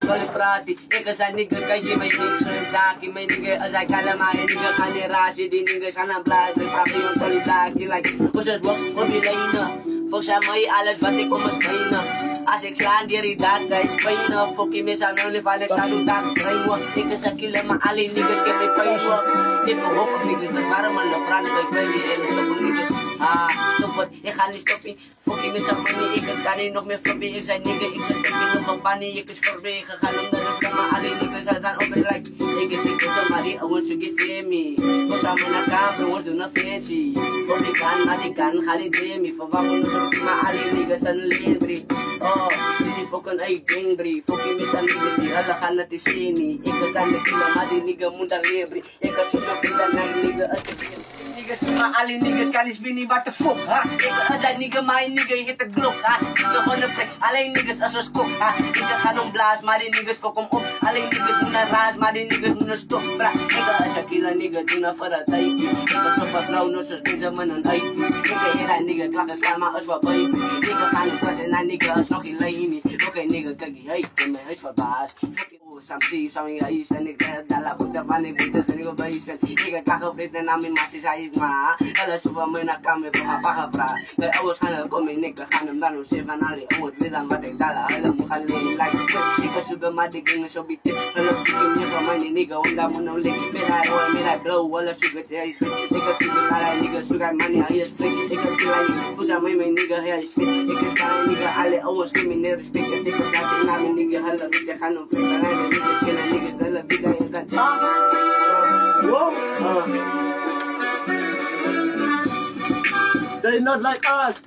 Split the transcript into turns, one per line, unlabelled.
Solid prati, ik zijn nigga, kan je mij niks daki. Mijn nigga, als hij kan maar een nigga gaan in raasje. Die niggas gaan aan blaas, we vragen je om solid daki. Like, hoe het wordt, op je lijnen. Volgens mij alles wat ik om is bijna. Als ik slaan die ridak, is bijna. Fokkie mis aan hun, if Alex aan doet dat brein. Ik is een killer, maar alleen niggas geef me pijn. Ik hoop op niggas, dat waren mijn vragen. Ik ben niet in, stop op niggas. Stop het, ik ga niet stoppen. Fokkie mis aan money, ik kan niet nog meer floppy. Ik zei nigga, ik zet ik nog een panny. Ik is voorbij gegaan omdat ik stem, maar alleen niggas zijn dan op het like. Ik is niet de maar die want you get me. Voor samen naar kamer, we doen een fancy. Voor die kan, maar die kan, ga niet dream me. Voor wat moet maar alleen niggas zijn leembrie. Oh, dit is fucking een dingdrie. Fucking mis aan niggas, die alle gaan het is niet. Ik kan de killer, maar die nigga moet daar leembrie. Ik kan zien op in de nigga, als ik maar alleen niggas kan eens binnen wat de fuck, ha? Ik als hij nigga, maar nigga hit de blok, ha? Ik nog een flex, alleen niggas als een skok, ha? Ik ga om blaas, maar die niggas fuck om op. Alleen niggas moet naar raas, maar die niggas moet naar stop, bra. Ik als een killer nigga, doe nou voor dat tijdje. Ik als op een blauw, dus ik ze met een uitjes. Ik heet dat nigga, klachten slaan, maar als wat baby. Ik ga niet klas en dat nigga als nog geen lijn. Oké nigga, kijk die heet, in mijn huis verbaas. Samsi, sami guys, en ik dala goed van ik moet er niet bij zijn. Ik ga gevreten naar mijn masses, hij is maar. Alles van mij naar kamer, ik ga pakken vragen. De ouders gaan komen, ik ga hem dan ook zeven alle ouders willen wat ik dala. Alle moet gaan leven like. Ik ga zoeken, maar die dingen zo bieten. Alle zoeken meer van mijn nigga, want dat moet nou liggen. Met hij hoor, met hij blow, alle zoeken, hij is fit. Ik ga zoeken, alle nigga, zoeken money, hij is fit. Ik ga killen, poes aan mij, mijn nigga, hij is fit. Ik ga gaan, nigga, alle ouders geven me respect. Ik ga plaatsen naar mijn nigga, alle nigga gaan hem vliegen. Niggas killing niggas, they look big as that.
Whoa. They not like us.